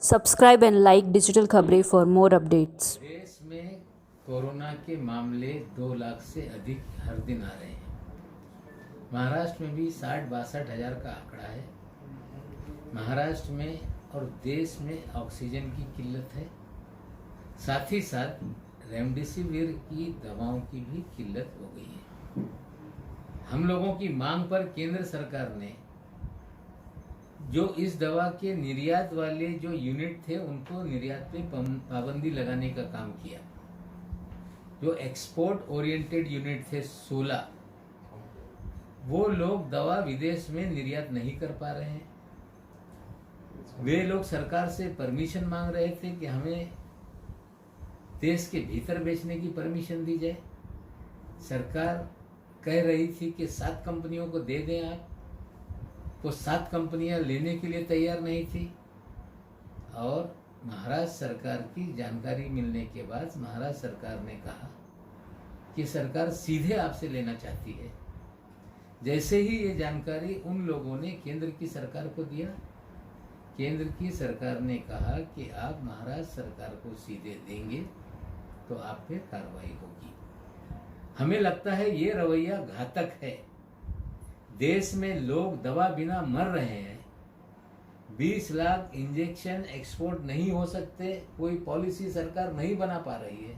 Subscribe and like Digital Khabri for more updates. देश में corona के मामले 2 लाख से अधिक हर दिन आ रहे हैं। महाराष्ट्र में भी 60-62 हजार का आंकड़ा है। महाराष्ट्र में और देश में ऑक्सीजन की किल्लत है, साथ ही साथ रेमडेसिविर की दवाओं की भी किल्लत हो गई है। हम लोगों की मांग पर केंद्र सरकार ने जो इस दवा के निर्यात वाले जो यूनिट थे उनको निर्यात पे पाबंदी लगाने का काम किया। जो एक्सपोर्ट ओरिएंटेड यूनिट थे 16, वो लोग दवा विदेश में निर्यात नहीं कर पा रहे हैं। वे लोग सरकार से परमिशन मांग रहे थे कि हमें देश के भीतर बेचने की परमिशन दी जाए। सरकार कह रही थी कि 7 कंपनियों को दे दें आप, वो 7 कंपनियां लेने के लिए तैयार नहीं थी। और महाराष्ट्र सरकार की जानकारी मिलने के बाद महाराष्ट्र सरकार ने कहा कि सरकार सीधे आपसे लेना चाहती है। जैसे ही ये जानकारी उन लोगों ने केंद्र की सरकार को दिया, केंद्र की सरकार ने कहा कि आप महाराष्ट्र सरकार को सीधे देंगे तो आप पे कार्रवाई होगी। हमें लगता है ये रवैया घातक है। देश में लोग दवा बिना मर रहे हैं। 20 लाख इंजेक्शन एक्सपोर्ट नहीं हो सकते, कोई पॉलिसी सरकार नहीं बना पा रही है।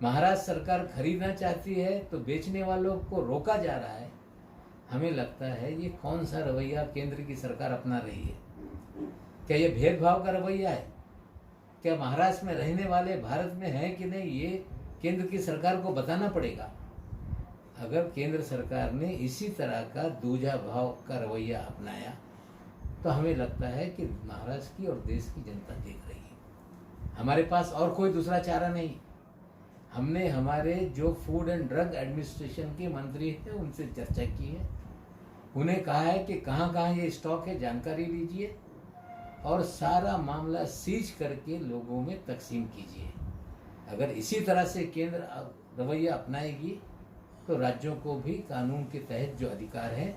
महाराष्ट्र सरकार खरीदना चाहती है तो बेचने वालों को रोका जा रहा है। हमें लगता है ये कौन सा रवैया केंद्र की सरकार अपना रही है? क्या ये भेदभाव का रवैया है? क्या महाराष्ट्र में रहने वाले भारत में है कि नहीं, ये केंद्र की सरकार को बताना पड़ेगा। अगर केंद्र सरकार ने इसी तरह का दूजा भाव का रवैया अपनाया तो हमें लगता है कि महाराष्ट्र की और देश की जनता देख रही है। हमारे पास और कोई दूसरा चारा नहीं। हमने हमारे जो फूड एंड ड्रग एडमिनिस्ट्रेशन के मंत्री हैं उनसे चर्चा की है। उन्हें कहा है कि कहाँ कहाँ ये स्टॉक है जानकारी लीजिए और सारा मामला सीज करके लोगों में तकसीम कीजिए। अगर इसी तरह से केंद्र रवैया अपनाएगी तो राज्यों को भी कानून के तहत जो अधिकार है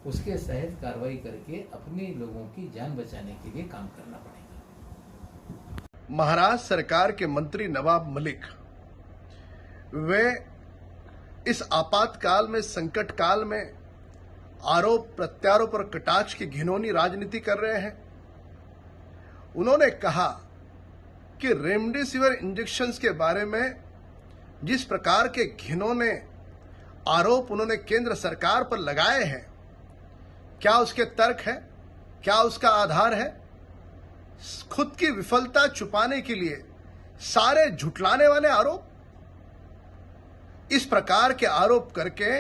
उसके तहत कार्रवाई करके अपने लोगों की जान बचाने के लिए काम करना पड़ेगा। महाराष्ट्र सरकार के मंत्री नवाब मलिक, वे इस आपातकाल में, संकट काल में आरोप प्रत्यारोप और कटाक्ष की घिनौनी राजनीति कर रहे हैं। उन्होंने कहा कि रेमडेसिविर इंजेक्शंस के बारे में जिस प्रकार के घिनौने आरोप उन्होंने केंद्र सरकार पर लगाए हैं, क्या उसके तर्क है? क्या उसका आधार है? खुद की विफलता छुपाने के लिए सारे झुठलाने वाले आरोप। इस प्रकार के आरोप करके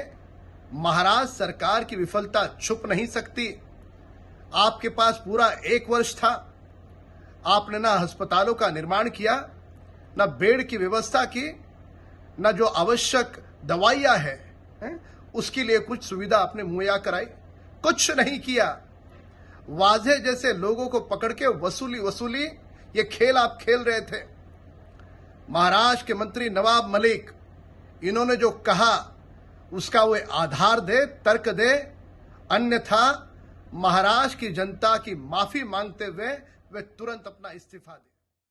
महाराष्ट्र सरकार की विफलता छुप नहीं सकती। आपके पास पूरा 1 वर्ष था। आपने ना अस्पतालों का निर्माण किया, ना बेड की व्यवस्था की, ना जो आवश्यक दवाइयां हैं उसके लिए कुछ सुविधा आपने मुहैया कराई, कुछ नहीं किया। वाजे जैसे लोगों को पकड़ के वसूली ये खेल आप खेल रहे थे। महाराष्ट्र के मंत्री नवाब मलिक, इन्होंने जो कहा उसका वे आधार दे, तर्क दे, अन्यथा महाराष्ट्र की जनता की माफी मांगते हुए वे तुरंत अपना इस्तीफा दें।